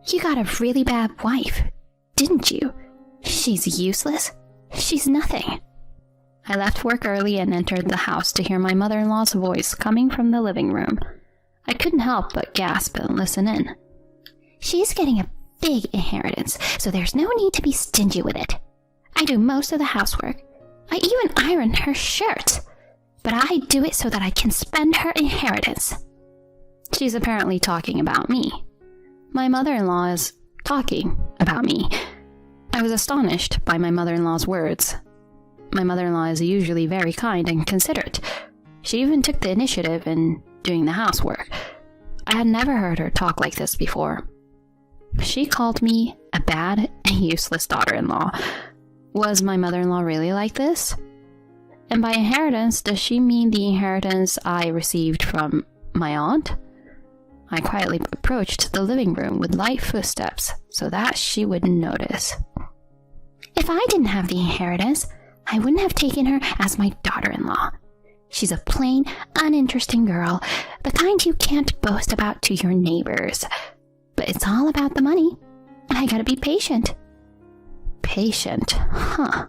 You got a really bad wife, didn't you? She's useless. She's nothing. I left work early and entered the house to hear my mother-in-law's voice coming from the living room. I couldn't help but gasp and listen in. She's getting a big inheritance, so there's no need to be stingy with it. I do most of the housework. I even iron her shirts. But I do it so that I can spend her inheritance. She's apparently talking about me. My mother-in-law is talking about me. I was astonished by my mother-in-law's words. My mother-in-law is usually very kind and considerate. She even took the initiative in doing the housework. I had never heard her talk like this before. She called me a bad and useless daughter-in-law. Was my mother-in-law really like this? And by inheritance, does she mean the inheritance I received from my aunt? I quietly approached the living room with light footsteps so that she wouldn't notice. If I didn't have the inheritance, I wouldn't have taken her as my daughter-in-law. She's a plain, uninteresting girl, the kind you can't boast about to your neighbors. But it's all about the money. I gotta be patient. Patient, huh?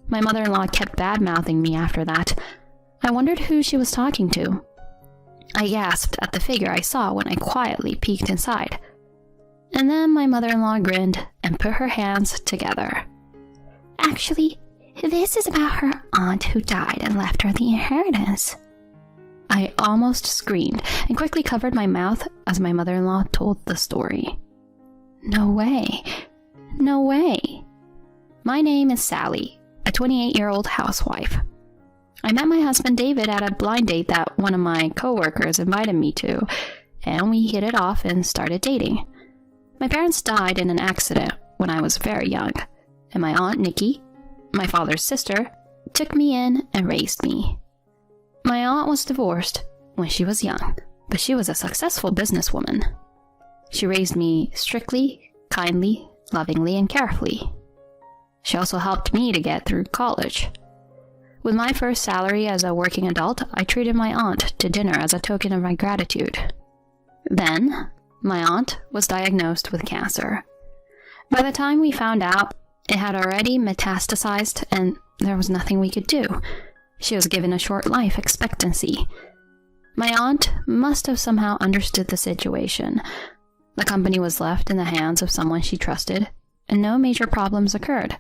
My mother-in-law kept bad-mouthing me after that. I wondered who she was talking to. I gasped at the figure I saw when I quietly peeked inside. And then my mother-in-law grinned and put her hands together. Actually, this is about her aunt who died and left her the inheritance. I almost screamed and quickly covered my mouth as my mother-in-law told the story. No way. No way. My name is Sally, a 28-year-old housewife. I met my husband David at a blind date that one of my coworkers invited me to, and we hit it off and started dating. My parents died in an accident when I was very young, and my aunt Nikki, my father's sister, took me in and raised me. My aunt was divorced when she was young, but she was a successful businesswoman. She raised me strictly, kindly, lovingly, and carefully. She also helped me to get through college. With my first salary as a working adult, I treated my aunt to dinner as a token of my gratitude. Then, my aunt was diagnosed with cancer. By the time we found out, it had already metastasized and there was nothing we could do. She was given a short life expectancy. My aunt must have somehow understood the situation. The company was left in the hands of someone she trusted, and no major problems occurred.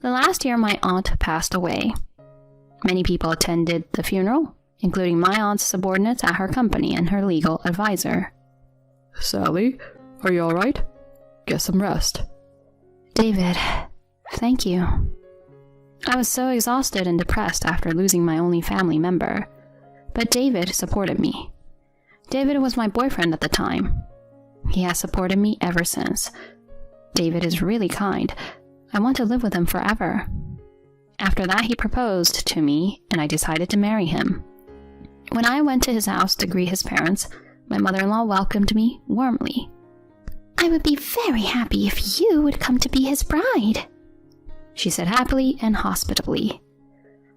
The last year my aunt passed away. Many people attended the funeral, including my aunt's subordinates at her company and her legal advisor. Sally, are you alright? Get some rest. David, thank you. I was so exhausted and depressed after losing my only family member, but David supported me. David was my boyfriend at the time. He has supported me ever since. David is really kind. I want to live with him forever. After that, he proposed to me, and I decided to marry him. When I went to his house to greet his parents, my mother-in-law welcomed me warmly. I would be very happy if you would come to be his bride, she said happily and hospitably.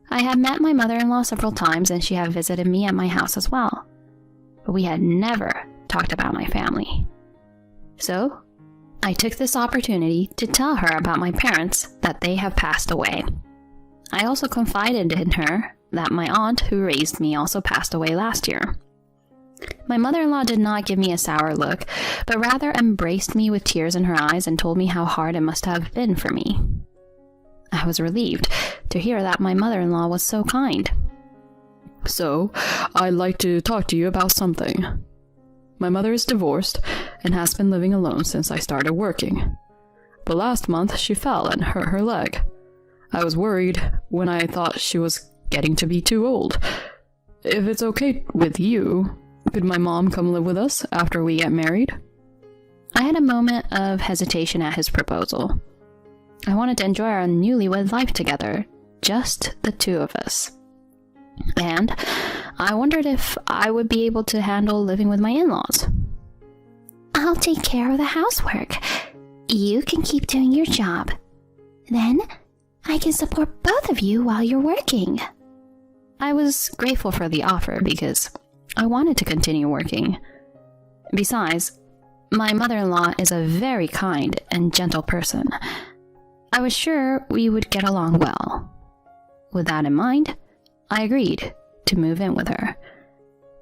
I had met my mother-in-law several times, and she had visited me at my house as well. But we had never talked about my family. So, I took this opportunity to tell her about my parents, that they have passed away. I also confided in her that my aunt who raised me also passed away last year. My mother-in-law did not give me a sour look, but rather embraced me with tears in her eyes and told me how hard it must have been for me. I was relieved to hear that my mother-in-law was so kind. So, I'd like to talk to you about something. My mother is divorced and has been living alone since I started working. But last month she fell and hurt her leg. I was worried when I thought she was getting to be too old. If it's okay with you, could my mom come live with us after we get married? I had a moment of hesitation at his proposal. I wanted to enjoy our newlywed life together, just the two of us. And I wondered if I would be able to handle living with my in-laws. I'll take care of the housework. You can keep doing your job. Then I can support both of you while you're working. I was grateful for the offer because I wanted to continue working. Besides, My mother-in-law is a very kind and gentle person. I was sure we would get along well. With that in mind, I agreed to move in with her.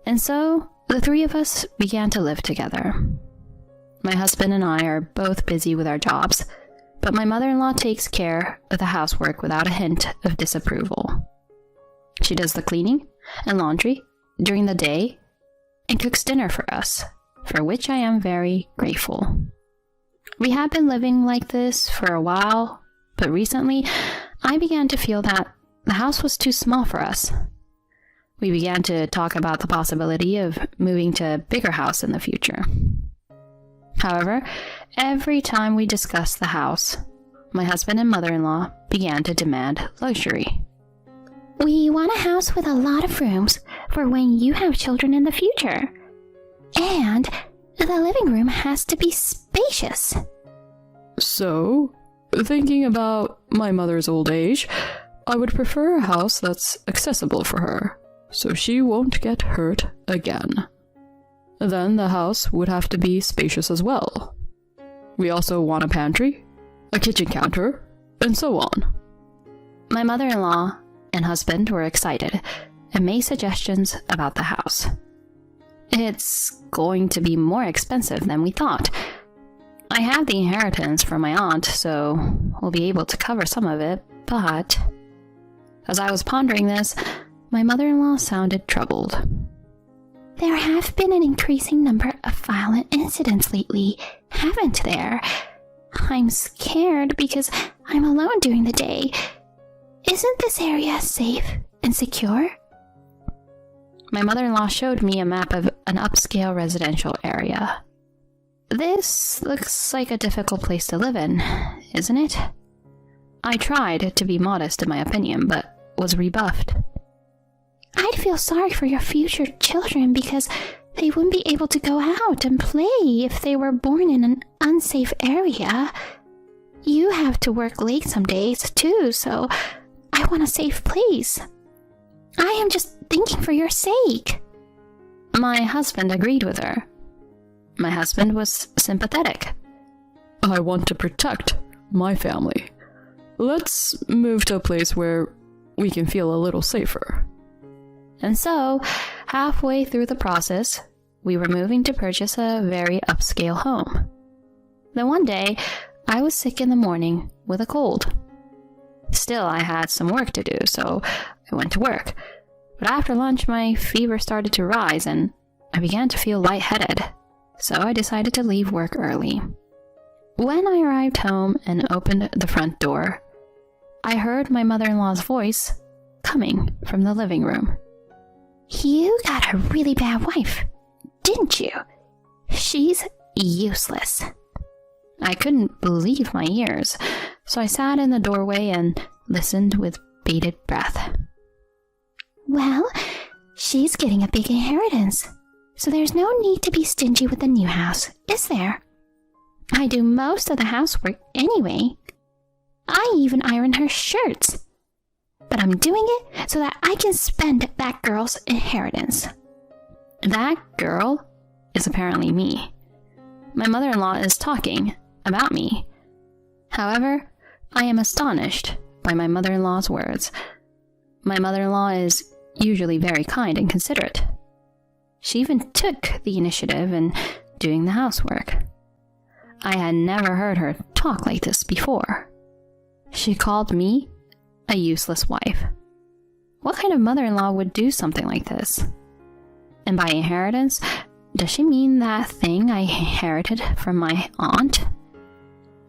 And so, the three of us began to live together. My husband and I are both busy with our jobs, but my mother-in-law takes care of the housework without a hint of disapproval. She does the cleaning and laundry during the day and cooks dinner for us, for which I am very grateful. We have been living like this for a while, but recently I began to feel that the house was too small for us. We began to talk about the possibility of moving to a bigger house in the future. However, every time we discussed the house, my husband and mother-in-law began to demand luxury. We want a house with a lot of rooms for when you have children in the future. And the living room has to be spacious. So, thinking about my mother's old age, I would prefer a house that's accessible for her, so she won't get hurt again. Then the house would have to be spacious as well. We also want a pantry, a kitchen counter, and so on. My mother-in-law and husband were excited and made suggestions about the house. It's going to be more expensive than we thought. I have the inheritance from my aunt, so we'll be able to cover some of it, but... As I was pondering this, my mother-in-law sounded troubled. There have been an increasing number of violent incidents lately, haven't there? I'm scared because I'm alone during the day. Isn't this area safe and secure? My mother-in-law showed me a map of an upscale residential area. This looks like a difficult place to live in, isn't it? I tried to be modest in my opinion, but was rebuffed. I'd feel sorry for your future children because they wouldn't be able to go out and play if they were born in an unsafe area. You have to work late some days too, so I want a safe place. I am just thinking for your sake. My husband agreed with her. My husband was sympathetic. I want to protect my family. Let's move to a place where we can feel a little safer. And so, halfway through the process, we were moving to purchase a very upscale home. Then one day, I was sick in the morning with a cold. Still, I had some work to do, so I went to work. But after lunch, my fever started to rise and I began to feel lightheaded, so I decided to leave work early. When I arrived home and opened the front door, I heard my mother-in-law's voice coming from the living room. You got a really bad wife, didn't you? She's useless. I couldn't believe my ears, so I sat in the doorway and listened with bated breath. Well, she's getting a big inheritance, so there's no need to be stingy with the new house, is there? I do most of the housework anyway. I even iron her shirts. But I'm doing it so that I can spend that girl's inheritance. That girl is apparently me. My mother-in-law is talking about me. However, I am astonished by my mother-in-law's words. My mother-in-law is usually very kind and considerate. She even took the initiative in doing the housework. I had never heard her talk like this before. She called me a useless wife. What kind of mother-in-law would do something like this? And by inheritance, does she mean that thing I inherited from my aunt?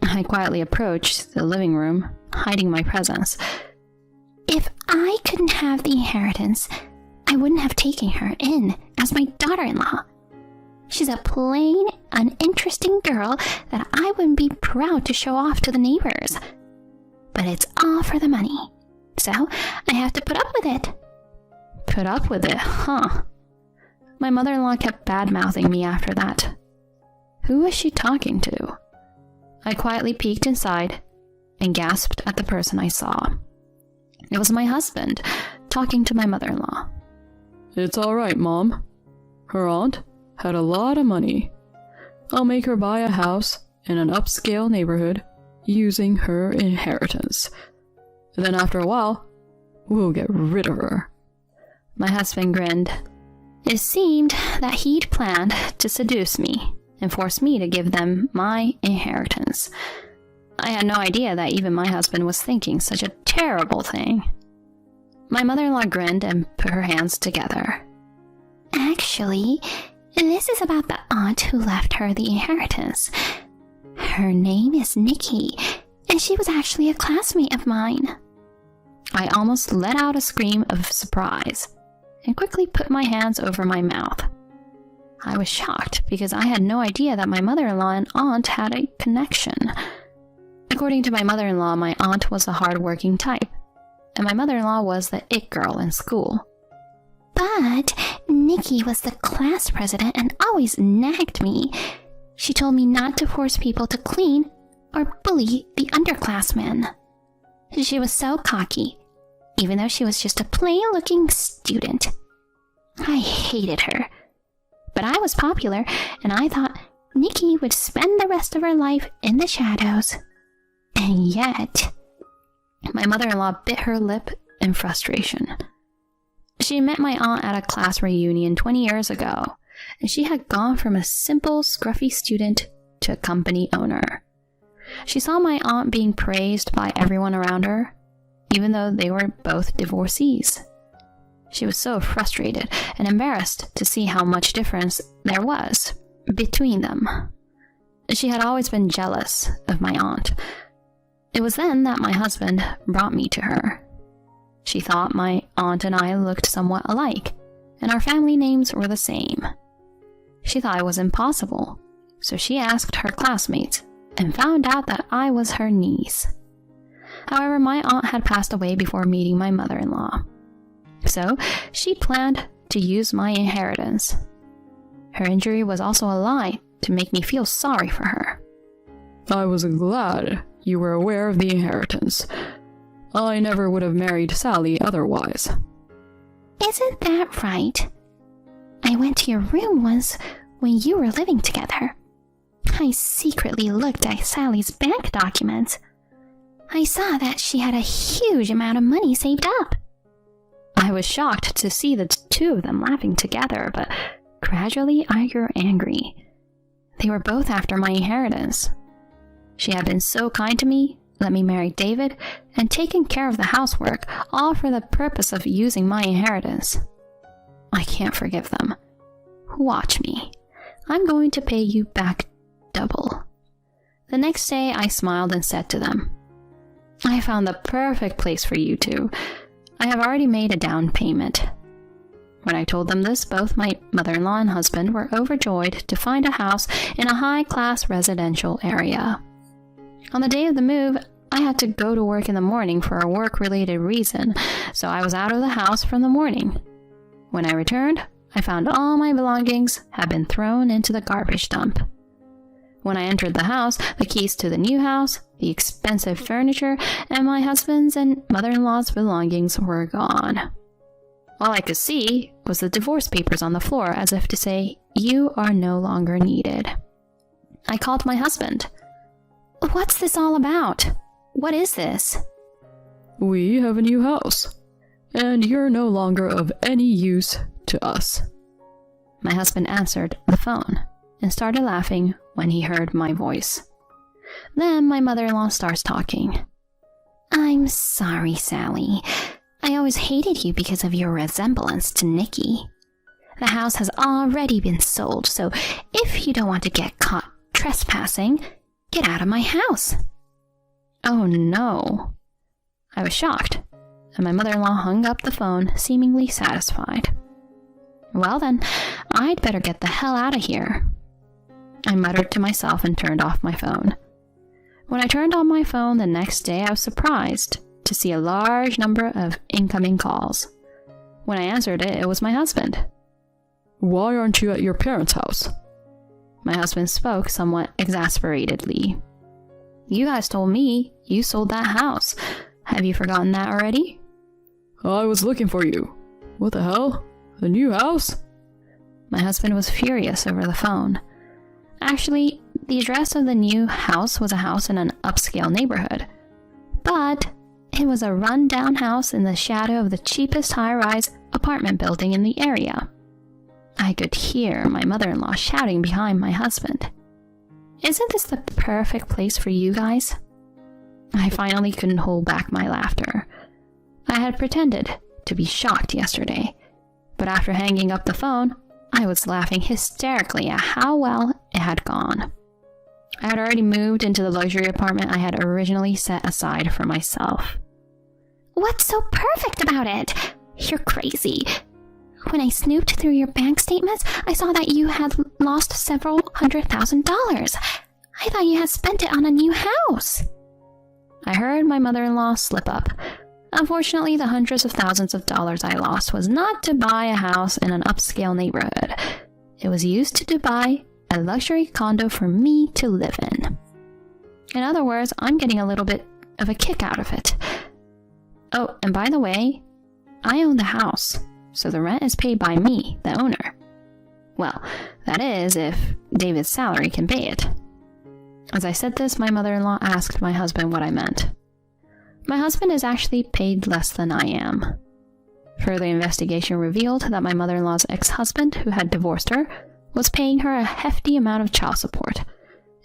I quietly approached the living room, hiding my presence. If I couldn't have the inheritance, I wouldn't have taken her in as my daughter-in-law. She's a plain, uninteresting girl that I wouldn't be proud to show off to the neighbors. But it's all for the money, so I have to put up with it. Put up with it, huh? My mother-in-law kept bad-mouthing me after that. Who was she talking to? I quietly peeked inside and gasped at the person I saw. It was my husband, talking to my It's all right, Mom. Her aunt had a lot of money. I'll make her buy a house in an upscale neighborhood using her inheritance. Then after a while, we'll get rid of her." My husband grinned. It seemed that he'd planned to seduce me and force me to give them my inheritance. I had no idea that even my husband was thinking such a terrible thing. My mother-in-law grinned and put her hands together. "Actually, this is about the aunt who left her the inheritance. Her name is Nikki, and she was actually a classmate of mine." I almost let out a scream of surprise and quickly put my hands over my mouth. I was shocked because I had no idea that my mother-in-law and aunt had a connection. According to my mother-in-law, my aunt was a hard-working type, and my mother-in-law was the it girl in school. "But Nikki was the class president and always nagged me. She told me not to force people to clean or bully the underclassmen. She was so cocky, even though she was just a plain-looking student. I hated her. But I was popular, and I thought Nikki would spend the rest of her life in the shadows. And yet..." My mother-in-law bit her lip in frustration. She met my aunt at a class reunion 20 years ago, and she had gone from a simple, scruffy student to a company owner. She saw my aunt being praised by everyone around her, even though they were both divorcees. She was so frustrated and embarrassed to see how much difference there was between them. She had always been jealous of my aunt. It was then that my husband brought me to her. She thought my aunt and I looked somewhat alike, and our family names were the same. She thought it was impossible, so she asked her classmates and found out that I was her niece. However, my aunt had passed away before meeting my mother-in-law, so she planned to use my inheritance. Her injury was also a lie to make me feel sorry for her. "I was glad you were aware of the inheritance. I never would have married Sally otherwise." "Isn't that right? I went to your room once when you were living together. I secretly looked at Sally's bank documents. I saw that she had a huge amount of money saved up." I was shocked to see the two of them laughing together, but gradually I grew angry. They were both after my inheritance. She had been so kind to me, let me marry David, and taken care of the housework, all for the purpose of using my inheritance. I can't forgive them. Watch me. I'm going to pay you back double. The next day I smiled and said to them, "I found the perfect place for you two. I have already made a down payment." When I told them this, both my mother-in-law and husband were overjoyed to find a house in a high-class residential area. On the day of the move, I had to go to work in the morning for a work-related reason, so I was out of the house from the morning. When I returned, I found all my belongings had been thrown into the garbage dump. When I entered the house, the keys to the new house, the expensive furniture, and my husband's and mother-in-law's belongings were gone. All I could see was the divorce papers on the floor, as if to say, "You are no longer needed." I called my husband. "What's this all about? What is this?" "We have a new house, and you're no longer of any use to us." My husband answered the phone and started laughing when he heard my voice. Then my mother-in-law starts talking. "I'm sorry, Sally. I always hated you because of your resemblance to Nikki. The house has already been sold, so if you don't want to get caught trespassing, get out of my house." Oh no. I was shocked, and my mother-in-law hung up the phone, seemingly satisfied. Well then, I'd better get the hell out of here. I muttered to myself and turned off my phone. When I turned on my phone the next day, I was surprised to see a large number of incoming calls. When I answered it, it was my husband. "Why aren't you at your parents' house?" My husband spoke somewhat exasperatedly. "You guys told me you sold that house. Have you forgotten that already?" "I was looking for you. What the hell? The new house?" My husband was furious over the phone. Actually, the address of the new house was a house in an upscale neighborhood. But it was a run-down house in the shadow of the cheapest high-rise apartment building in the area. I could hear my mother-in-law shouting behind my husband. "Isn't this the perfect place for you guys?" I finally couldn't hold back my laughter. I had pretended to be shocked yesterday, but after hanging up the phone, I was laughing hysterically at how well it had gone. I had already moved into the luxury apartment I had originally set aside for myself. "What's so perfect about it? You're crazy. When I snooped through your bank statements, I saw that you had lost several $100,000. I thought you had spent it on a new house." I heard my mother-in-law slip up. Unfortunately, the hundreds of thousands of dollars I lost was not to buy a house in an upscale neighborhood. It was used to buy a luxury condo for me to live in. In other words, I'm getting a little bit of a kick out of it. Oh, and by the way, I own the house, so the rent is paid by me, the owner. Well, that is, if David's salary can pay it. As I said this, my mother-in-law asked my husband what I meant. My husband is actually paid less than I am. Further investigation revealed that my mother-in-law's ex-husband, who had divorced her, was paying her a hefty amount of child support,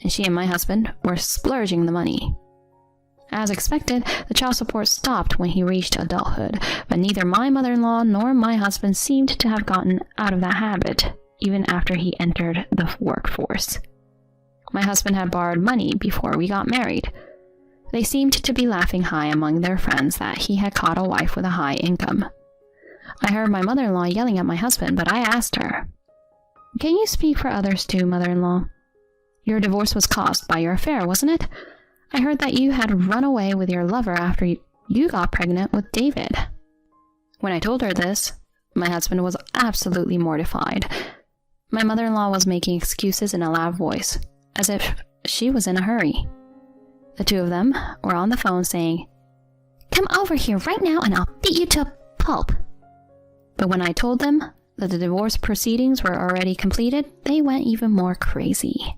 and she and my husband were splurging the money. As expected, the child support stopped when he reached adulthood, but neither my mother-in-law nor my husband seemed to have gotten out of that habit, even after he entered the workforce. My husband had borrowed money before we got married. They seemed to be laughing high among their friends that he had caught a wife with a high income. I heard my mother-in-law yelling at my husband, but I asked her, "Can you speak for others too, mother-in-law? Your divorce was caused by your affair, wasn't it? I heard that you had run away with your lover after you got pregnant with David." When I told her this, my husband was absolutely mortified. My mother-in-law was making excuses in a loud voice, as if she was in a hurry. The two of them were on the phone saying, "Come over here right now and I'll beat you to a pulp." But when I told them that the divorce proceedings were already completed, they went even more crazy.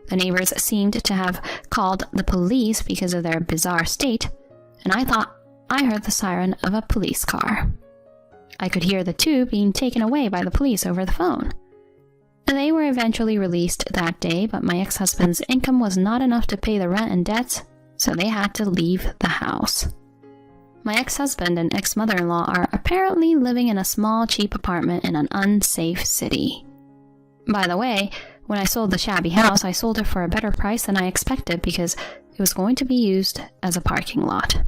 The neighbors seemed to have called the police because of their bizarre state, and I thought I heard the siren of a police car. I could hear the two being taken away by the police over the phone. They were eventually released that day, but my ex-husband's income was not enough to pay the rent and debts, so they had to leave the house. My ex-husband and ex-mother-in-law are apparently living in a small, cheap apartment in an unsafe city. By the way, when I sold the shabby house, I sold it for a better price than I expected because it was going to be used as a parking lot.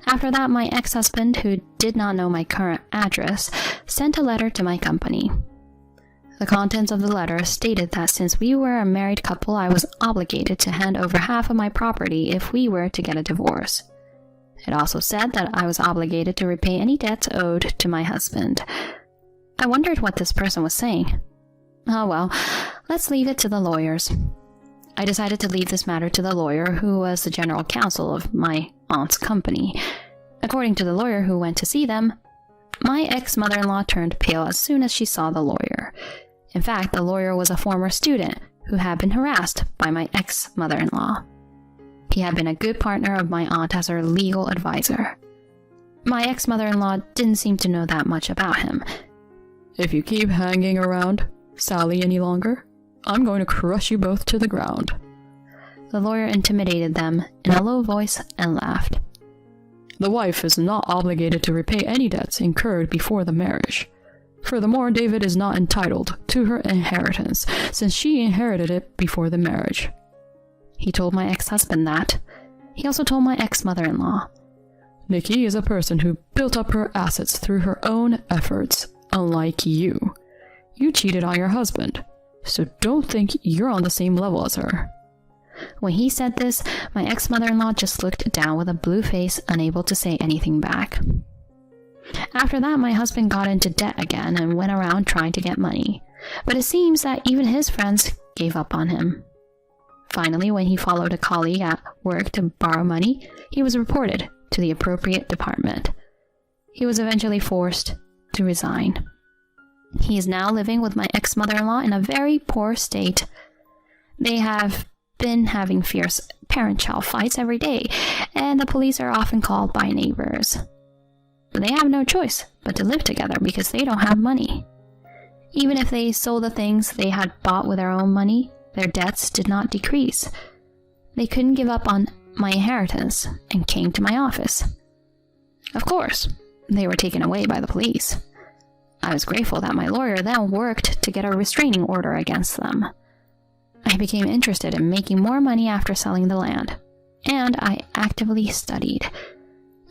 After that, my ex-husband, who did not know my current address, sent a letter to my company. The contents of the letter stated that since we were a married couple, I was obligated to hand over half of my property if we were to get a divorce. It also said that I was obligated to repay any debts owed to my husband. I wondered what this person was saying. Oh well, let's leave it to the lawyers. I decided to leave this matter to the lawyer who was the general counsel of my aunt's company. According to the lawyer who went to see them, my ex-mother-in-law turned pale as soon as she saw the lawyer. In fact, the lawyer was a former student who had been harassed by my ex-mother-in-law. He had been a good partner of my aunt as her legal advisor. My ex-mother-in-law didn't seem to know that much about him. "If you keep hanging around Sally any longer, I'm going to crush you both to the ground." The lawyer intimidated them in a low voice and laughed. "The wife is not obligated to repay any debts incurred before the marriage. Furthermore, David is not entitled to her inheritance, since she inherited it before the marriage." He told my ex-husband that. He also told my ex-mother-in-law. "Nikki is a person who built up her assets through her own efforts, unlike you. You cheated on your husband, so don't think you're on the same level as her." When he said this, my ex-mother-in-law just looked down with a blue face, unable to say anything back. After that, my husband got into debt again and went around trying to get money, but it seems that even his friends gave up on him. Finally, when he followed a colleague at work to borrow money, he was reported to the appropriate department. He was eventually forced to resign. He is now living with my ex-mother-in-law in a very poor state They have been having fierce parent-child fights every day, and the police are often called by neighbors. They have no choice but to live together because they don't have money. Even if they sold the things they had bought with their own money, their debts did not decrease. They couldn't give up on my inheritance and came to my office. Of course, they were taken away by the police. I was grateful that my lawyer then worked to get a restraining order against them. I became interested in making more money after selling the land, and I actively studied.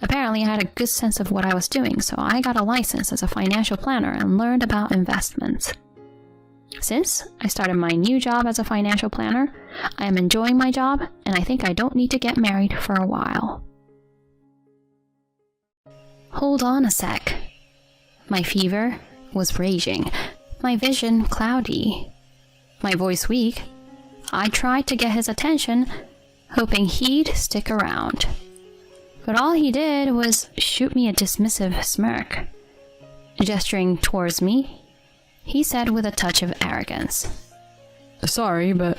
Apparently, I had a good sense of what I was doing, so I got a license as a financial planner and learned about investments. Since I started my new job as a financial planner, I am enjoying my job, and I think I don't need to get married for a while. Hold on a sec. My fever was raging, my vision cloudy, my voice weak. I tried to get his attention, hoping he'd stick around. But all he did was shoot me a dismissive smirk. Gesturing towards me, he said with a touch of arrogance, "Sorry, but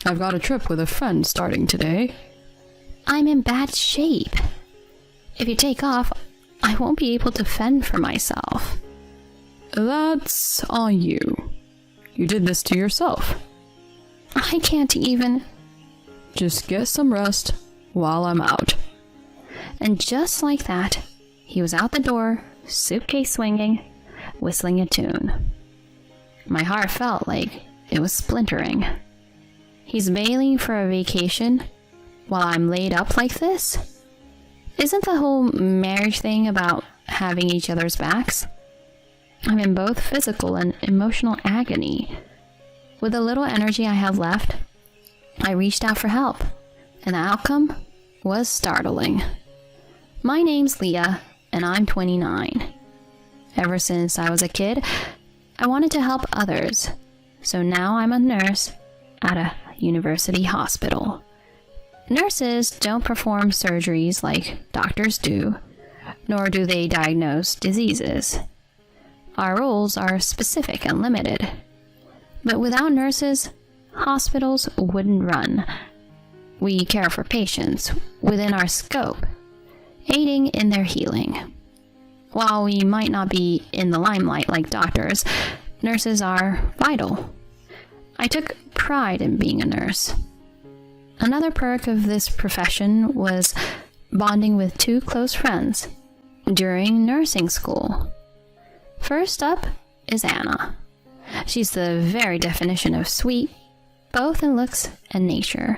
I've got a trip with a friend starting today." "I'm in bad shape. If you take off, I won't be able to fend for myself." "That's on you. You did this to yourself." "I can't even..." "Just get some rest while I'm out." And just like that, he was out the door, suitcase swinging, whistling a tune. My heart felt like it was splintering. He's bailing for a vacation while I'm laid up like this? Isn't the whole marriage thing about having each other's backs? I'm in both physical and emotional agony. With the little energy I have left, I reached out for help, and the outcome was startling. My name's Leah, and I'm 29. Ever since I was a kid, I wanted to help others, so now I'm a nurse at a university hospital. Nurses don't perform surgeries like doctors do, nor do they diagnose diseases. Our roles are specific and limited. But without nurses, hospitals wouldn't run. We care for patients within our scope, aiding in their healing. While we might not be in the limelight like doctors, nurses are vital. I took pride in being a nurse. Another perk of this profession was bonding with two close friends during nursing school. First up is Anna. She's the very definition of sweet, both in looks and nature.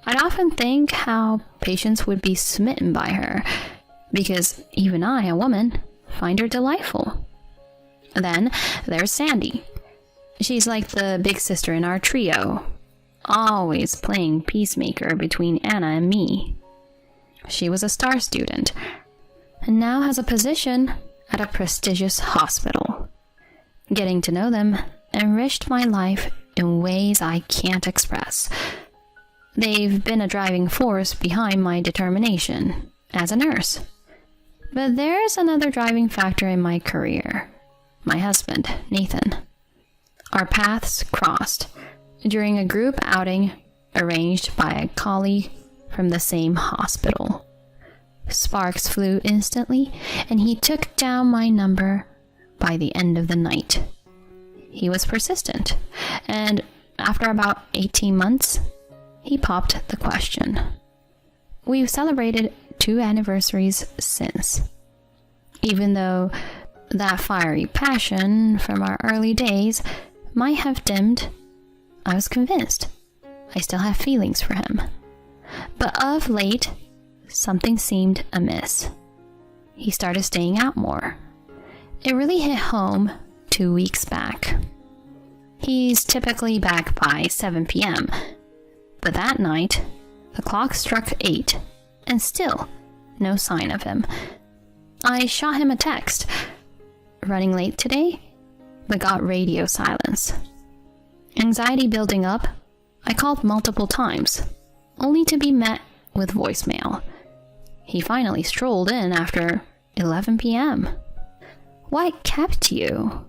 I'd often think how patients would be smitten by her, because even I, a woman, find her delightful. Then there's Sandy. She's like the big sister in our trio, always playing peacemaker between Anna and me. She was a star student, and now has a position at a prestigious hospital. Getting to know them enriched my life in ways I can't express. They've been a driving force behind my determination as a nurse. But there's another driving factor in my career. My husband, Nathan. Our paths crossed during a group outing arranged by a colleague from the same hospital. Sparks flew instantly, and he took down my number by the end of the night. He was persistent, and after about 18 months, he popped the question. We've celebrated 2 anniversaries since. Even though that fiery passion from our early days might have dimmed, I was convinced I still have feelings for him. But of late, something seemed amiss. He started staying out more. It really hit home 2 weeks back. He's typically back by 7 p.m., but that night, the clock struck 8, and still no sign of him. I shot him a text. Running late today, but got radio silence. Anxiety building up, I called multiple times, only to be met with voicemail. He finally strolled in after 11 p.m. What kept you?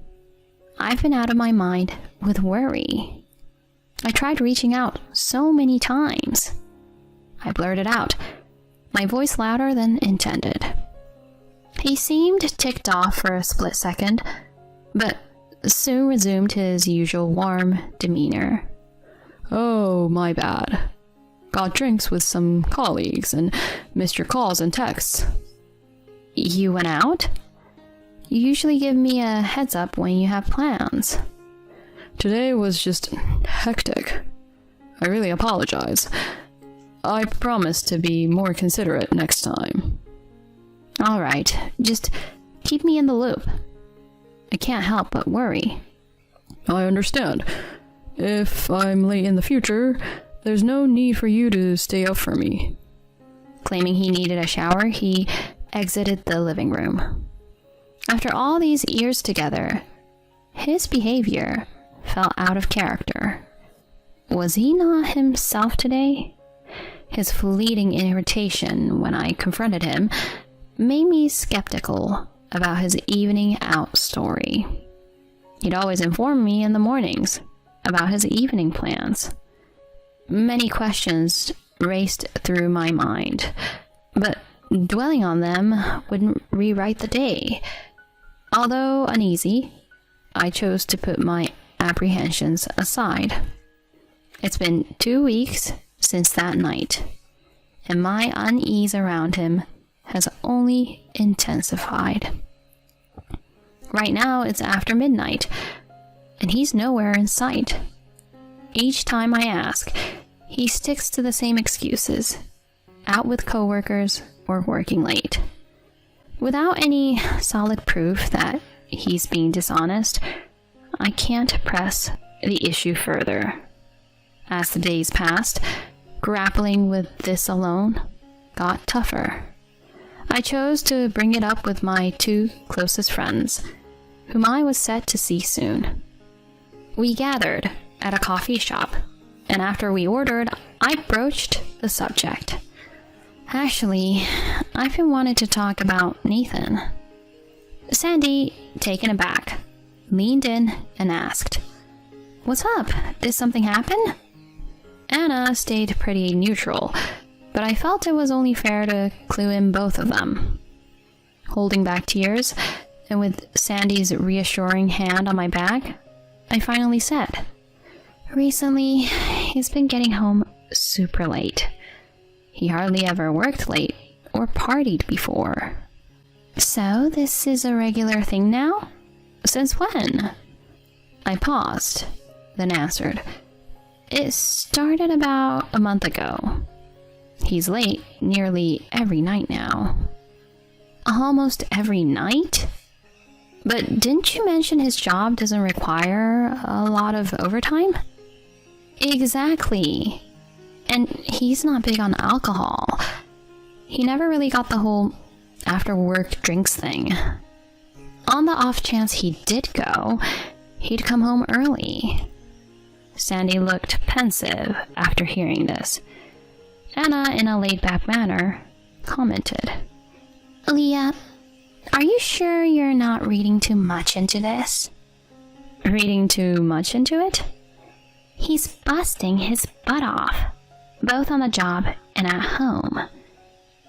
I've been out of my mind with worry. I tried reaching out so many times. I blurted out, my voice louder than intended. He seemed ticked off for a split second, but soon resumed his usual warm demeanor. Oh, my bad. Got drinks with some colleagues and missed your calls and texts. You went out? You usually give me a heads up when you have plans. Today was just hectic. I really apologize. I promise to be more considerate next time. All right, just keep me in the loop. I can't help but worry. I understand. If I'm late in the future, there's no need for you to stay up for me. Claiming he needed a shower, he exited the living room. After all these years together, his behavior felt out of character. Was he not himself today? His fleeting irritation when I confronted him made me skeptical about his evening out story. He'd always inform me in the mornings about his evening plans. Many questions raced through my mind, but dwelling on them wouldn't rewrite the day. Although uneasy, I chose to put my apprehensions aside. It's been 2 weeks since that night, and my unease around him has only intensified. Right now it's after midnight, and he's nowhere in sight. Each time I ask, he sticks to the same excuses, out with coworkers or working late. Without any solid proof that he's being dishonest, I can't press the issue further. As the days passed, grappling with this alone got tougher. I chose to bring it up with my 2 closest friends, whom I was set to see soon. We gathered at a coffee shop, and after we ordered, I broached the subject. Actually, I've been wanting to talk about Nathan. Sandy, taken aback, leaned in and asked, "What's up? Did something happen?" Anna stayed pretty neutral, but I felt it was only fair to clue in both of them. Holding back tears, and with Sandy's reassuring hand on my back, I finally said, "Recently, he's been getting home super late. He hardly ever worked late or partied before." "So this is a regular thing now? Since when?" I paused, then answered, "It started about a month ago. He's late nearly every night now." "Almost every night? But didn't you mention his job doesn't require a lot of overtime?" "Exactly. And he's not big on alcohol. He never really got the whole after-work drinks thing. On the off chance he did go, he'd come home early." Sandy looked pensive after hearing this. Anna, in a laid-back manner, commented, "Leah, are you sure you're not reading too much into this?" "Reading too much into it?" "He's busting his butt off, both on the job and at home.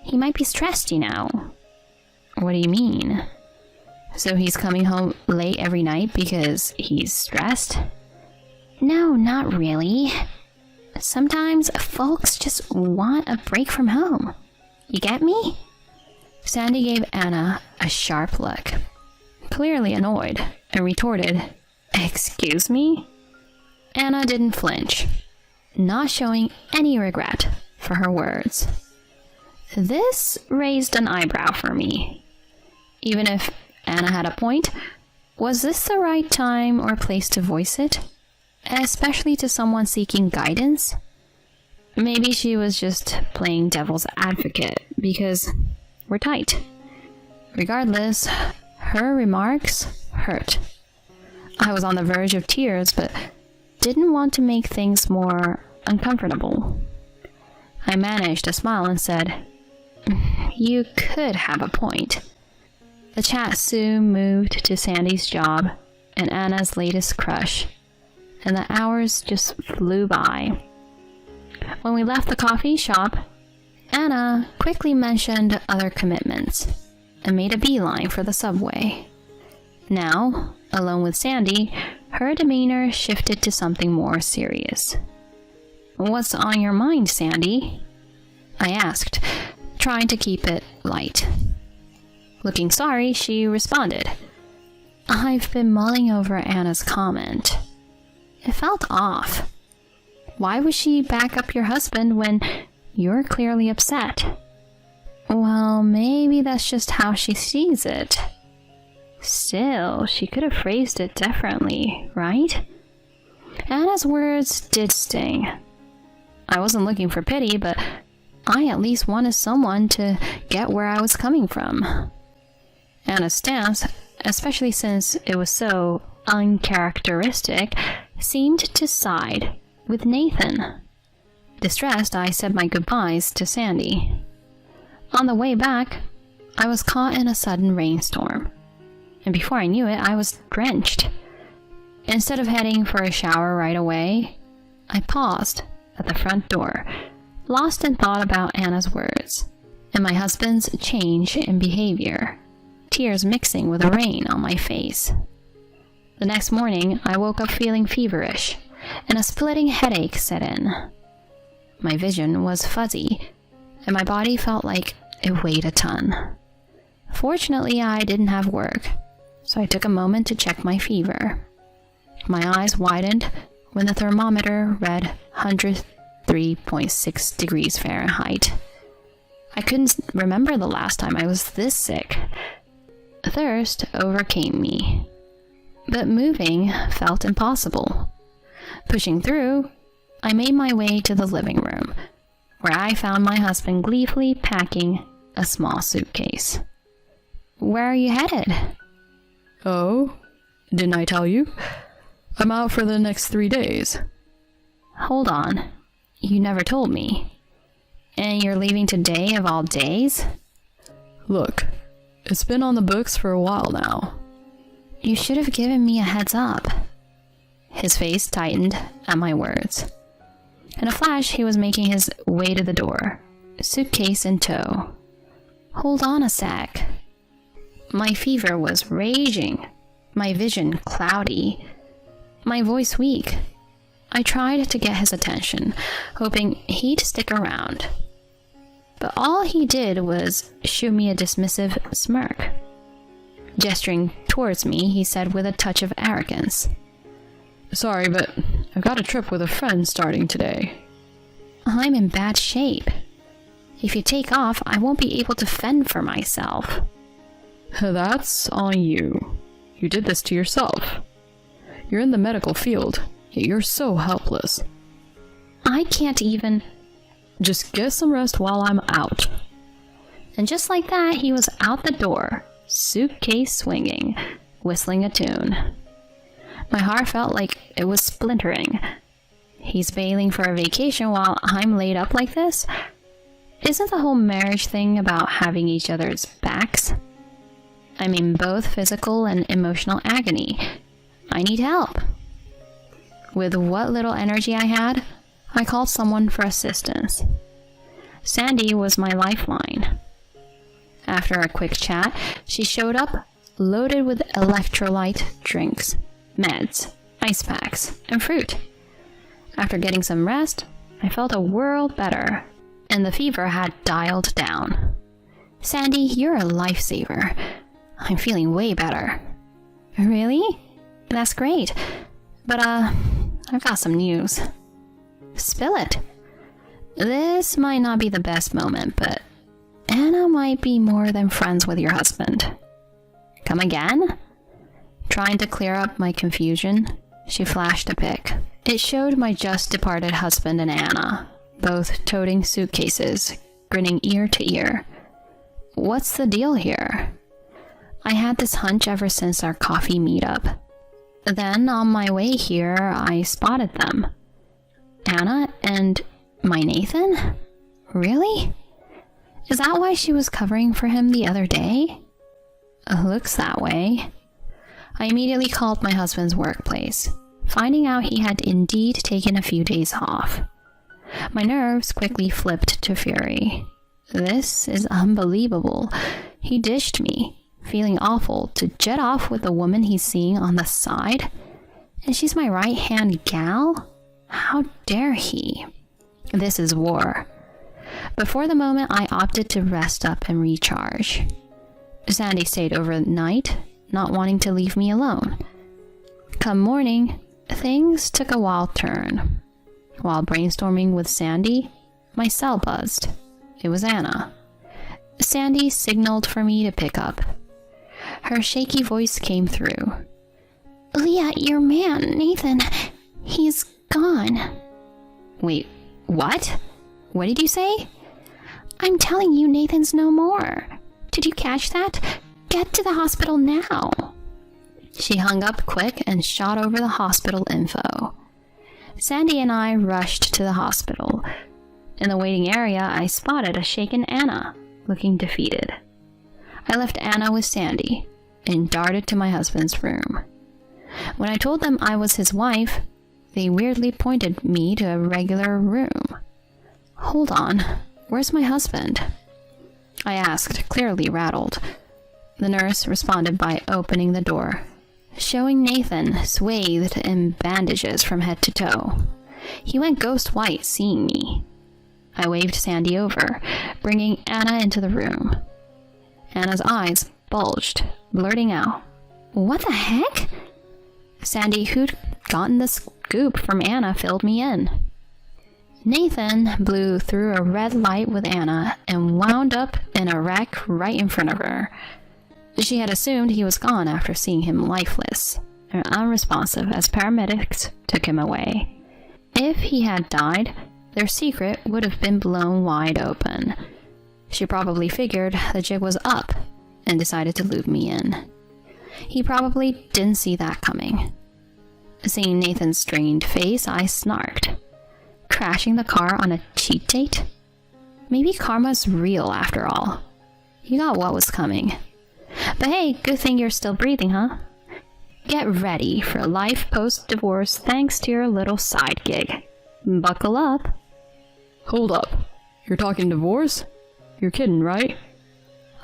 He might be stressed, you know." "What do you mean? So he's coming home late every night because he's stressed?" "No, not really. Sometimes folks just want a break from home. You get me?" Sandy gave Anna a sharp look, clearly annoyed, and retorted, "Excuse me?" Anna didn't flinch, not showing any regret for her words. This raised an eyebrow for me. Even if Anna had a point, was this the right time or place to voice it? Especially to someone seeking guidance? Maybe she was just playing devil's advocate because we're tight. Regardless, her remarks hurt. I was on the verge of tears, but didn't want to make things more uncomfortable. I managed a smile and said, "You could have a point." The chat soon moved to Sandy's job and Anna's latest crush. and the hours just flew by. When we left the coffee shop, Anna quickly mentioned other commitments and made a beeline for the subway. Now, alone with Sandy, her demeanor shifted to something more serious. "What's on your mind, Sandy?" I asked, trying to keep it light. Looking sorry, she responded, "I've been mulling over Anna's comment. It felt off. Why would she back up your husband when you're clearly upset?" "Well, maybe that's just how she sees it. Still, she could have phrased it differently, right?" Anna's words did sting. I wasn't looking for pity, but I at least wanted someone to get where I was coming from. Anna's stance, especially since it was so uncharacteristic, seemed to side with Nathan. Distressed, I said my goodbyes to Sandy. On the way back, I was caught in a sudden rainstorm, and before I knew it, I was drenched. Instead of heading for a shower right away, I paused at the front door, lost in thought about Anna's words and my husband's change in behavior, tears mixing with the rain on my face. The next morning, I woke up feeling feverish, and a splitting headache set in. My vision was fuzzy, and my body felt like it weighed a ton. Fortunately, I didn't have work, so I took a moment to check my fever. My eyes widened when the thermometer read 103.6 degrees Fahrenheit. I couldn't remember the last time I was this sick. Thirst overcame me, but moving felt impossible. Pushing through, I made my way to the living room, where I found my husband gleefully packing a small suitcase. "Where are you headed?" "Oh, didn't I tell you? I'm out for the next 3 days." "Hold on, you never told me. And you're leaving today of all days?" "Look, it's been on the books for a while now." "You should have given me a heads up." His face tightened at my words. In a flash, he was making his way to the door, suitcase in tow. "Hold on a sec." My fever was raging, my vision cloudy, my voice weak. I tried to get his attention, hoping he'd stick around. But all he did was shoot me a dismissive smirk. Gesturing towards me, he said with a touch of arrogance, "Sorry, but I've got a trip with a friend starting today." "I'm in bad shape. If you take off, I won't be able to fend for myself." "That's on you. You did this to yourself. You're in the medical field, yet you're so helpless." "I can't even..." "Just get some rest while I'm out." And just like that, he was out the door, suitcase swinging, whistling a tune. My heart felt like it was splintering. He's bailing for a vacation while I'm laid up like this? Isn't the whole marriage thing about having each other's backs? I'm in both physical and emotional agony. I need help. With what little energy I had, I called someone for assistance. Sandy was my lifeline. After a quick chat, she showed up loaded with electrolyte drinks, meds, ice packs, and fruit. After getting some rest, I felt a world better, and the fever had dialed down. "Sandy, you're a lifesaver. I'm feeling way better." "Really? That's great. But, I've got some news." "Spill it." "This might not be the best moment, but Anna might be more than friends with your husband." "Come again?" Trying to clear up my confusion, she flashed a pic. It showed my just departed husband and Anna, both toting suitcases, grinning ear to ear. What's the deal here? I had this hunch ever since our coffee meetup. Then, on my way here, I spotted them. Anna and my Nathan? Really? Is that why she was covering for him the other day? Looks that way. I immediately called my husband's workplace, finding out he had indeed taken a few days off. My nerves quickly flipped to fury. This is unbelievable. He dished me, feeling awful to jet off with the woman he's seeing on the side. And she's my right-hand gal? How dare he? This is war. But for the moment, I opted to rest up and recharge. Sandy stayed overnight, not wanting to leave me alone. Come morning, things took a wild turn. While brainstorming with Sandy, my cell buzzed. It was Anna. Sandy signaled for me to pick up. Her shaky voice came through. "Leah, your man, Nathan, he's gone." "Wait, what? What did you say?" "I'm telling you, Nathan's no more. Did you catch that? Get to the hospital now." She hung up quick and shot over the hospital info. Sandy and I rushed to the hospital. In the waiting area, I spotted a shaken Anna, looking defeated. I left Anna with Sandy and darted to my husband's room. When I told them I was his wife, they weirdly pointed me to a regular room. "Hold on, where's my husband?" I asked, clearly rattled. The nurse responded by opening the door, showing Nathan swathed in bandages from head to toe. He went ghost white seeing me. I waved Sandy over, bringing Anna into the room. Anna's eyes bulged, blurting out, "What the heck?" Sandy, who'd gotten the scoop from Anna, filled me in. Nathan blew through a red light with Anna and wound up in a wreck right in front of her. She had assumed he was gone after seeing him lifeless and unresponsive as paramedics took him away. If he had died, their secret would have been blown wide open. She probably figured the jig was up and decided to loop me in. He probably didn't see that coming. Seeing Nathan's strained face, I snarked. Crashing the car on a cheat date? Maybe karma's real after all. He got what was coming. But hey, good thing you're still breathing, huh? Get ready for life post-divorce thanks to your little side gig. Buckle up. Hold up. You're talking divorce? You're kidding, right?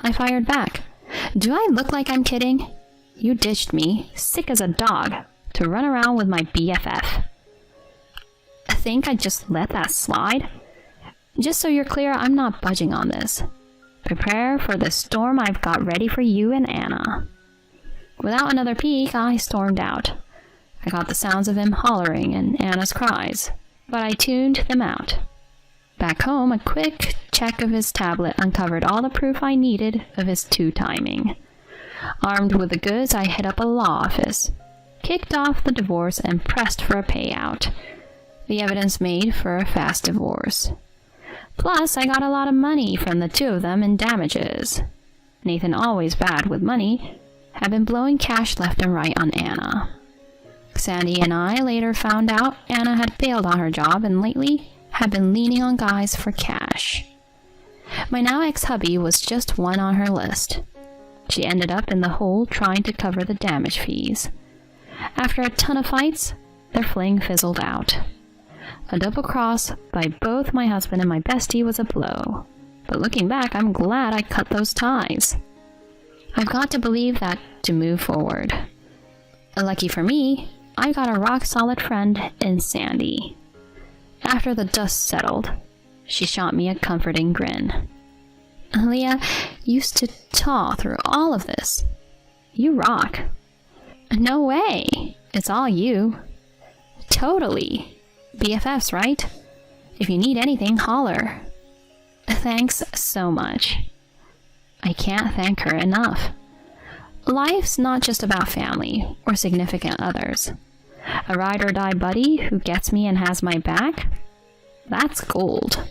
I fired back. Do I look like I'm kidding? You ditched me, sick as a dog, to run around with my BFF. I think I'd just let that slide. Just so you're clear, I'm not budging on this. Prepare for the storm I've got ready for you and Anna. Without another peek, I stormed out. I got the sounds of him hollering and Anna's cries, but I tuned them out. Back home, a quick check of his tablet uncovered all the proof I needed of his two-timing. Armed with the goods, I hit up a law office, kicked off the divorce, and pressed for a payout. The evidence made for a fast divorce. Plus, I got a lot of money from the two of them in damages. Nathan, always bad with money, had been blowing cash left and right on Anna. Sandy and I later found out Anna had failed on her job and lately had been leaning on guys for cash. My now ex-hubby was just one on her list. She ended up in the hole trying to cover the damage fees. After a ton of fights, their fling fizzled out. A double cross by both my husband and my bestie was a blow. But looking back, I'm glad I cut those ties. I've got to believe that to move forward. Lucky for me, I got a rock-solid friend in Sandy. After the dust settled, she shot me a comforting grin. Leah used to taw through all of this. You rock. No way. It's all you. Totally. BFFs, right? If you need anything, holler. Thanks so much. I can't thank her enough. Life's not just about family or significant others. A ride-or-die buddy who gets me and has my back? That's gold.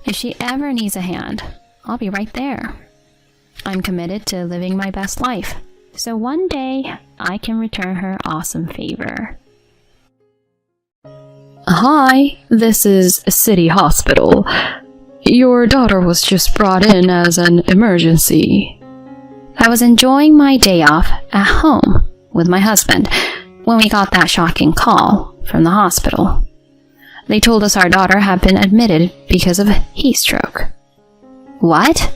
If she ever needs a hand, I'll be right there. I'm committed to living my best life, so one day I can return her awesome favor. Hi, this is City Hospital. Your daughter was just brought in as an emergency. I was enjoying my day off at home with my husband when we got that shocking call from the hospital. They told us our daughter had been admitted because of heat stroke. What?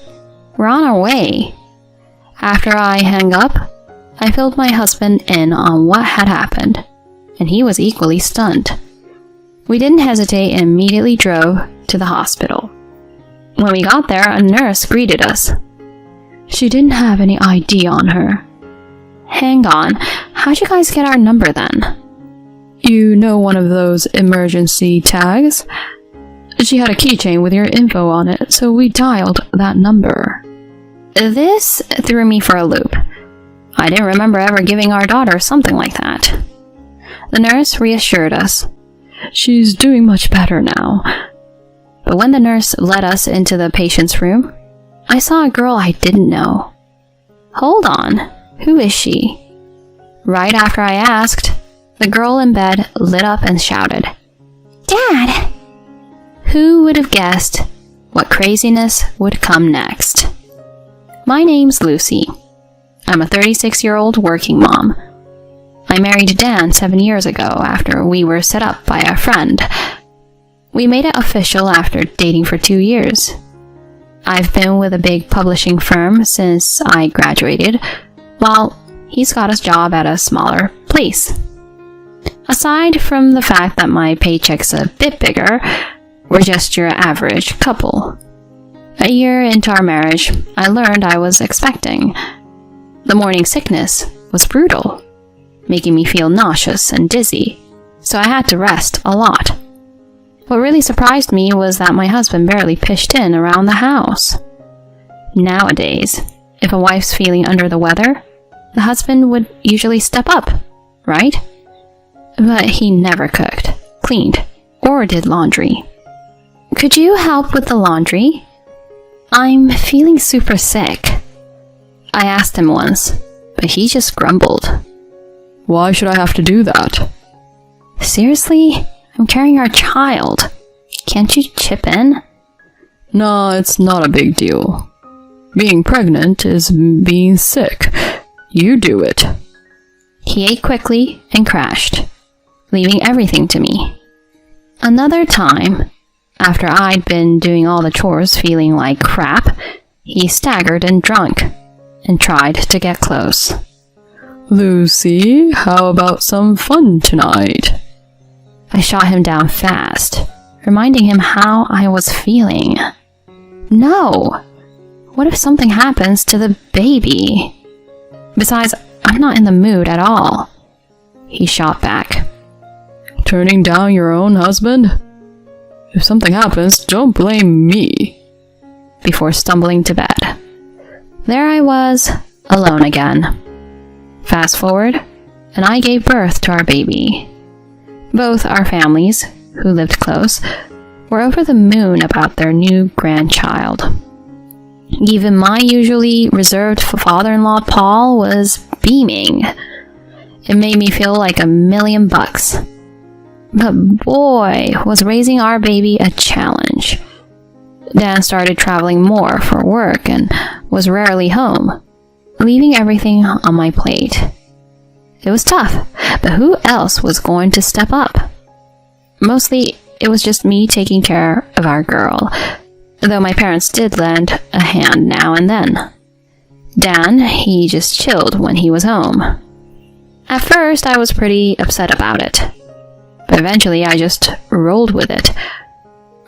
We're on our way. After I hung up, I filled my husband in on what had happened, and he was equally stunned. We didn't hesitate and immediately drove to the hospital. When we got there, a nurse greeted us. She didn't have any ID on her. Hang on, how'd you guys get our number then? You know, one of those emergency tags? She had a keychain with your info on it, so we dialed that number. This threw me for a loop. I didn't remember ever giving our daughter something like that. The nurse reassured us. She's doing much better now. But when the nurse led us into the patient's room, I saw a girl I didn't know. Hold on, who is she? Right after I asked, the girl in bed lit up and shouted, "Dad!" Who would have guessed what craziness would come next? My name's Lucy. I'm a 36-year-old working mom. I married Dan 7 years ago after we were set up by a friend. We made it official after dating for 2 years. I've been with a big publishing firm since I graduated, while he's got a job at a smaller place. Aside from the fact that my paycheck's a bit bigger, we're just your average couple. A year into our marriage, I learned I was expecting. The morning sickness was brutal, making me feel nauseous and dizzy, so I had to rest a lot. What really surprised me was that my husband barely pitched in around the house. Nowadays, if a wife's feeling under the weather, the husband would usually step up, right? But he never cooked, cleaned, or did laundry. Could you help with the laundry? I'm feeling super sick. I asked him once, but he just grumbled. Why should I have to do that? Seriously? I'm carrying our child. Can't you chip in? No, it's not a big deal. Being pregnant is being sick. You do it. He ate quickly and crashed, leaving everything to me. Another time, after I'd been doing all the chores feeling like crap, he staggered and drunk and tried to get close. Lucy, how about some fun tonight? I shot him down fast, reminding him how I was feeling. No! What if something happens to the baby? Besides, I'm not in the mood at all. He shot back. Turning down your own husband? If something happens, don't blame me. Before stumbling to bed. There I was, alone again. Fast forward, and I gave birth to our baby. Both our families, who lived close, were over the moon about their new grandchild. Even my usually reserved father-in-law Paul was beaming. It made me feel like $1,000,000. But boy, was raising our baby a challenge. Dan started traveling more for work and was rarely home, leaving everything on my plate. It was tough, but who else was going to step up? Mostly, it was just me taking care of our girl, though my parents did lend a hand now and then. Dan, he just chilled when he was home. At first, I was pretty upset about it, but eventually I just rolled with it.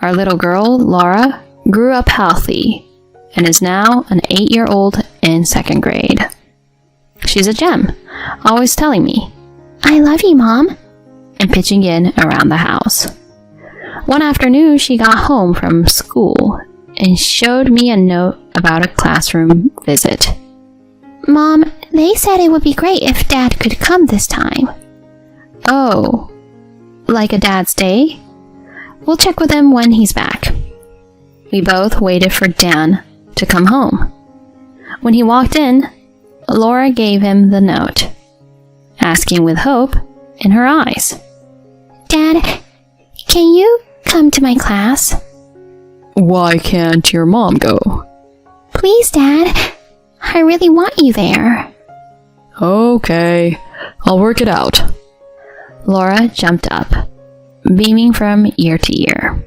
Our little girl, Laura, grew up healthy and is now an 8-year-old in 2nd grade. She's a gem, always telling me, "I love you, Mom," and pitching in around the house. One afternoon, she got home from school and showed me a note about a classroom visit. "Mom, they said it would be great if Dad could come this time." "Oh, like a Dad's Day? We'll check with him when he's back." We both waited for Dan to come home. When he walked in, Laura gave him the note, asking with hope in her eyes, "Dad, can you come to my class?" Why can't your mom go? "Please, Dad. I really want you there." Okay, I'll work it out. Laura jumped up, beaming from ear to ear.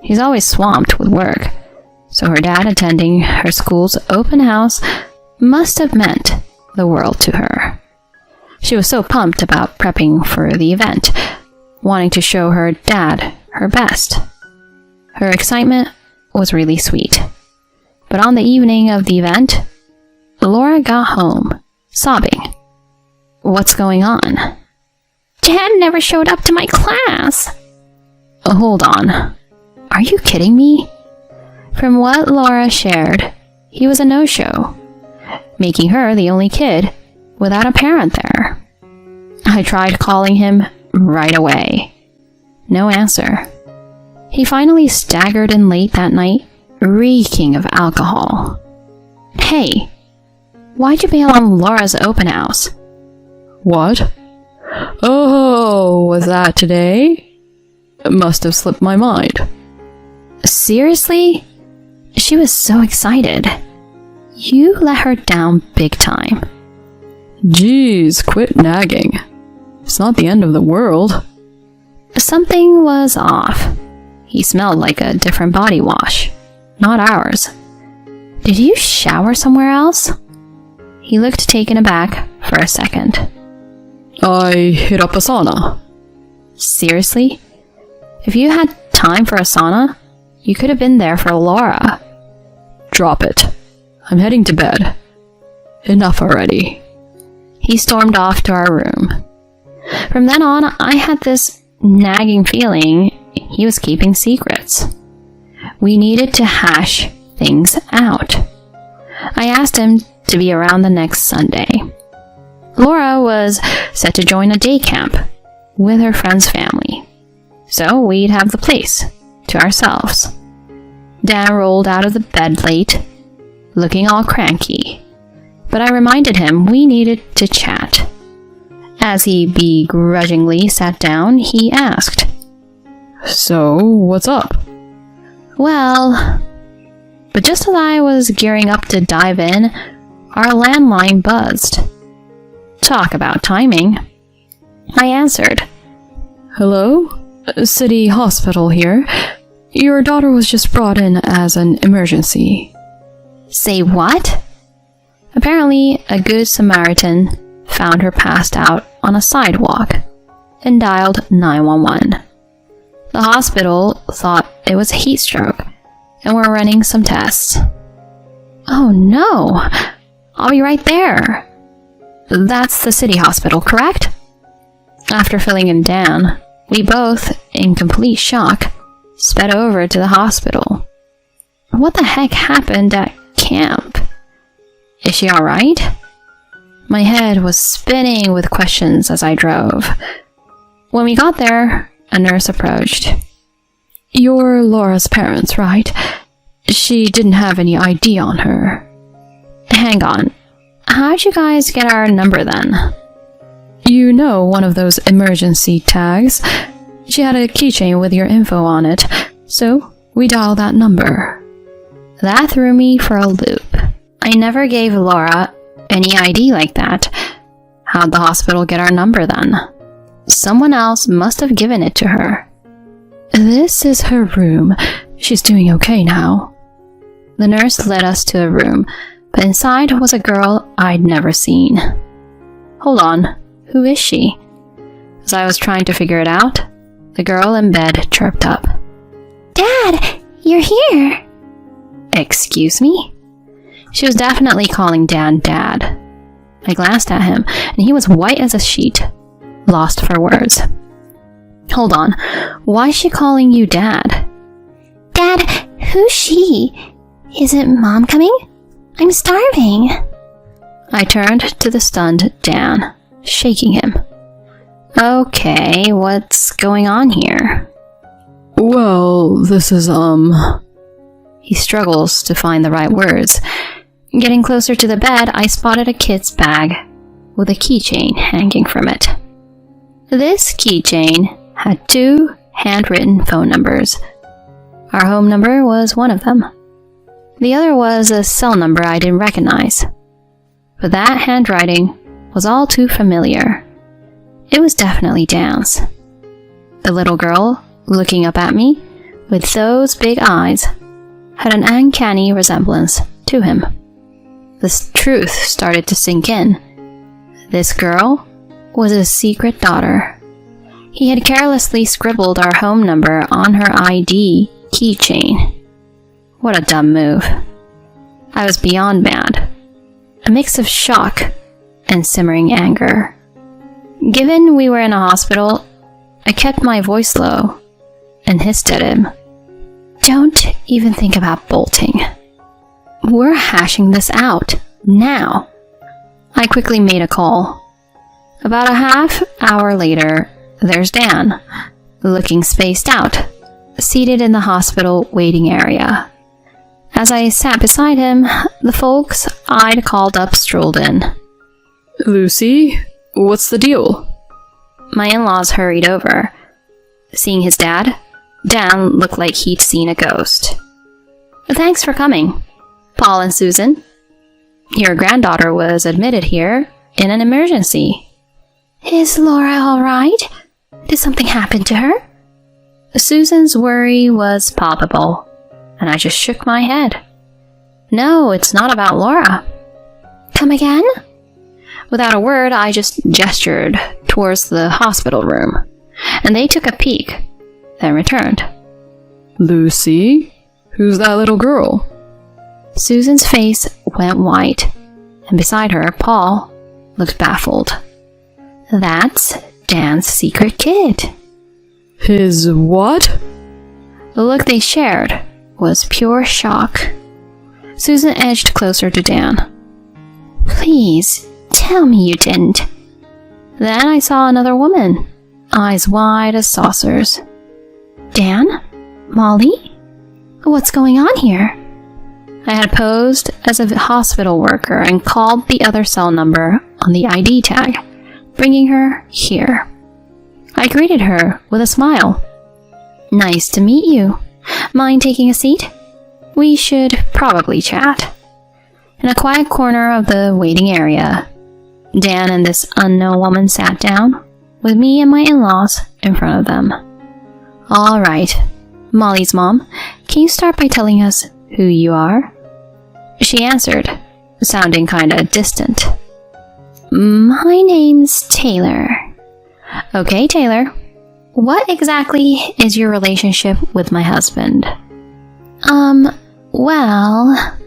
She's always swamped with work, so her dad attending her school's open house must have meant the world to her. She was so pumped about prepping for the event, wanting to show her dad her best. Her excitement was really sweet. But on the evening of the event, Laura got home, sobbing. What's going on? Dad never showed up to my class. Hold on. Are you kidding me? From what Laura shared, he was a no-show, making her the only kid without a parent there. I tried calling him right away. No answer. He finally staggered in late that night, reeking of alcohol. Hey, why'd you bail on Laura's open house? What? Oh, was that today? It must have slipped my mind. Seriously? She was so excited. You let her down big time. Jeez, quit nagging. It's not the end of the world. Something was off. He smelled like a different body wash, not ours. Did you shower somewhere else? He looked taken aback for a second. I hit up a sauna. Seriously? If you had time for a sauna, you could have been there for Laura. Drop it. I'm heading to bed. Enough already. He stormed off to our room. From then on, I had this nagging feeling he was keeping secrets. We needed to hash things out. I asked him to be around the next Sunday. Laura was set to join a day camp with her friend's family, so we'd have the place to ourselves. Dan rolled out of the bed late, looking all cranky, but I reminded him we needed to chat. As he begrudgingly sat down, he asked, So, what's up? Well, but just as I was gearing up to dive in, our landline buzzed. Talk about timing. I answered. Hello? City Hospital here. Your daughter was just brought in as an emergency. Say what? Apparently, a good Samaritan found her passed out on a sidewalk and dialed 911. The hospital thought it was a heat stroke and were running some tests. Oh no! I'll be right there. That's the city hospital, correct? After filling in Dan, we both, in complete shock, sped over to the hospital. What the heck happened at camp? Is she alright? My head was spinning with questions as I drove. When we got there, a nurse approached. You're Laura's parents, right? She didn't have any ID on her. Hang on. How'd you guys get our number then? You know, one of those emergency tags. She had a keychain with your info on it, so we dialed that number. That threw me for a loop. I never gave Laura any ID like that. How'd the hospital get our number then? Someone else must have given it to her. This is her room. She's doing okay now. The nurse led us to a room, but inside was a girl I'd never seen. Hold on, who is she? As I was trying to figure it out, the girl in bed chirped up. Dad, you're here! Excuse me? She was definitely calling Dan Dad. I glanced at him, and he was white as a sheet, lost for words. Hold on, why is she calling you Dad? Dad, who's she? Isn't Mom coming? I'm starving. I turned to the stunned Dan, shaking him. Okay, what's going on here? Well, this is, He struggles to find the right words. Getting closer to the bed, I spotted a kid's bag with a keychain hanging from it. This keychain had 2 handwritten phone numbers. Our home number was one of them. The other was a cell number I didn't recognize. But that handwriting was all too familiar. It was definitely Dan's. The little girl, looking up at me with those big eyes, had an uncanny resemblance to him. The truth started to sink in. This girl was his secret daughter. He had carelessly scribbled our home number on her ID keychain. What a dumb move. I was beyond mad. A mix of shock and simmering anger. Given we were in a hospital, I kept my voice low and hissed at him. Don't even think about bolting. We're hashing this out now. I quickly made a call. About a half hour later, there's Dan, looking spaced out, seated in the hospital waiting area. As I sat beside him, the folks I'd called up strolled in. Lucy, what's the deal? My in-laws hurried over. Seeing his dad, Dan looked like he'd seen a ghost. Thanks for coming, Paul and Susan. Your granddaughter was admitted here in an emergency. Is Laura all right? Did something happen to her? Susan's worry was palpable, and I just shook my head. No, it's not about Laura. Come again? Without a word, I just gestured towards the hospital room, and they took a peek, then returned. Lucy? Who's that little girl? Susan's face went white, and beside her, Paul looked baffled. That's Dan's secret kid. His what? The look they shared was pure shock. Susan edged closer to Dan. Please, tell me you didn't. Then I saw another woman, eyes wide as saucers. Dan? Molly? What's going on here? I had posed as a hospital worker and called the other cell number on the ID tag, bringing her here. I greeted her with a smile. Nice to meet you. Mind taking a seat? We should probably chat. In a quiet corner of the waiting area, Dan and this unknown woman sat down, with me and my in-laws in front of them. All right, Molly's mom, can you start by telling us who you are? She answered, sounding kinda distant. My name's Taylor. Okay, Taylor. What exactly is your relationship with my husband? Well...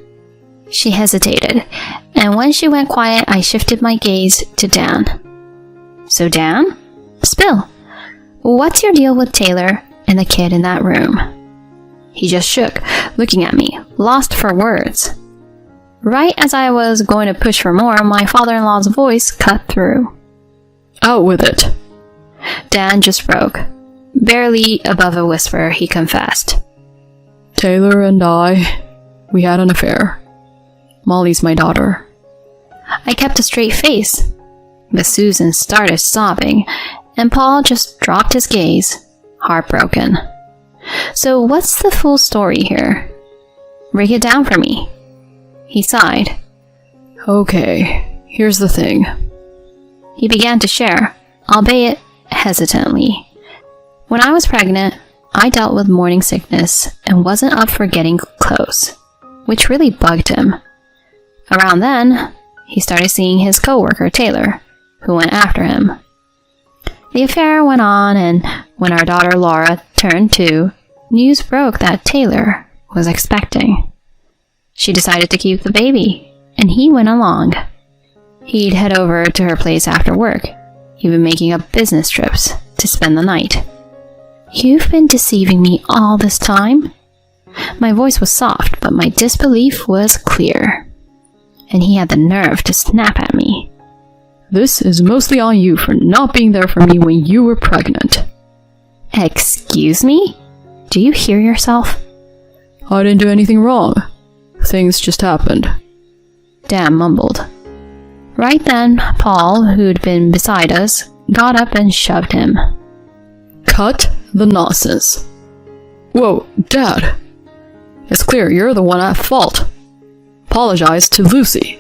She hesitated, and when she went quiet, I shifted my gaze to Dan. So Dan? Spill. What's your deal with Taylor and the kid in that room? He just shook, looking at me, lost for words. Right as I was going to push for more, my father-in-law's voice cut through. Out with it. Dan just broke. Barely above a whisper, he confessed. Taylor and I, we had an affair. Molly's my daughter. I kept a straight face, but Susan started sobbing, and Paul just dropped his gaze, heartbroken. So what's the full story here? Break it down for me. He sighed. Okay, here's the thing. He began to share, albeit hesitantly. When I was pregnant, I dealt with morning sickness and wasn't up for getting close, which really bugged him. Around then, he started seeing his coworker Taylor, who went after him. The affair went on, and when our daughter Laura turned 2, news broke that Taylor was expecting. She decided to keep the baby, and he went along. He'd head over to her place after work, even making up business trips to spend the night. You've been deceiving me all this time? My voice was soft, but my disbelief was clear. And he had the nerve to snap at me. This is mostly on you for not being there for me when you were pregnant. Excuse me? Do you hear yourself? I didn't do anything wrong. Things just happened. Dan mumbled. Right then, Paul, who'd been beside us, got up and shoved him. Cut the nonsense. Whoa, Dad. It's clear you're the one at fault. Apologize to Lucy.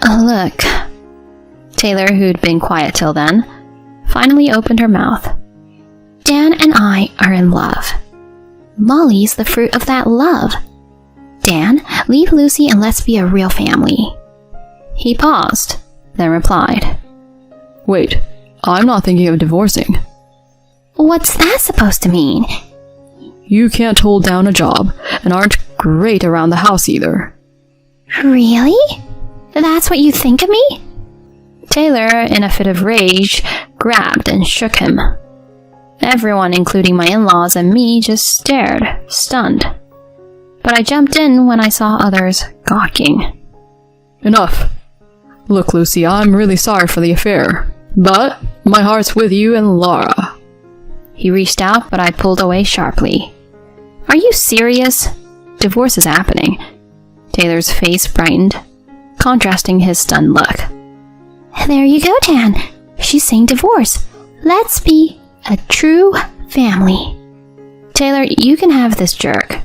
Look. Taylor, who'd been quiet till then, finally opened her mouth. Dan and I are in love. Molly's the fruit of that love. Dan, leave Lucy and let's be a real family. He paused, then replied. Wait, I'm not thinking of divorcing. What's that supposed to mean? You can't hold down a job, and aren't great around the house either. Really? That's what you think of me? Taylor, in a fit of rage, grabbed and shook him. Everyone, including my in-laws and me, just stared, stunned. But I jumped in when I saw others gawking. Enough. Look, Lucy, I'm really sorry for the affair, but my heart's with you and Laura. He reached out, but I pulled away sharply. Are you serious? Divorce is happening. Taylor's face brightened, contrasting his stunned look. There you go, Dan. She's saying divorce. Let's be a true family. Taylor, you can have this jerk,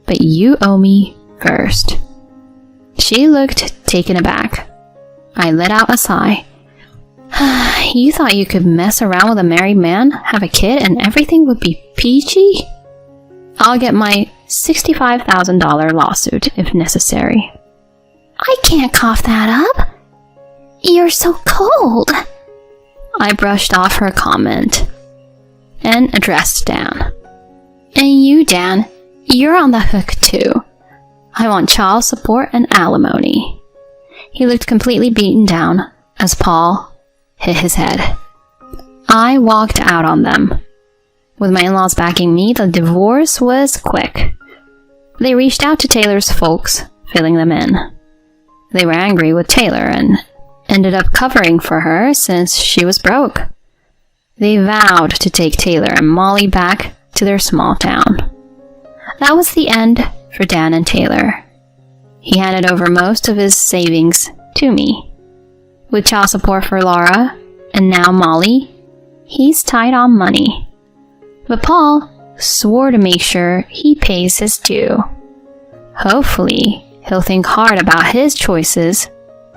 but you owe me first. She looked taken aback. I let out a sigh. You thought you could mess around with a married man, have a kid, and everything would be peachy? I'll get my $65,000 lawsuit if necessary. I can't cough that up. You're so cold. I brushed off her comment and addressed Dan. And you, Dan, you're on the hook too. I want child support and alimony. He looked completely beaten down as Paul hit his head. I walked out on them. With my in-laws backing me, the divorce was quick. They reached out to Taylor's folks, filling them in. They were angry with Taylor and ended up covering for her since she was broke. They vowed to take Taylor and Molly back to their small town. That was the end for Dan and Taylor. He handed over most of his savings to me. With child support for Laura and now Molly, he's tight on money. But Paul swore to make sure he pays his due. Hopefully, he'll think hard about his choices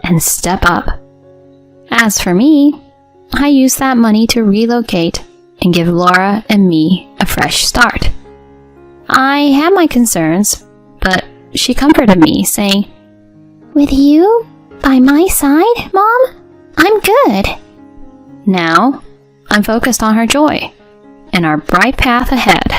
and step up. As for me, I used that money to relocate and give Laura and me a fresh start. I had my concerns, but she comforted me, saying, "With you by my side, Mom, I'm good." Now, I'm focused on her joy and our bright path ahead.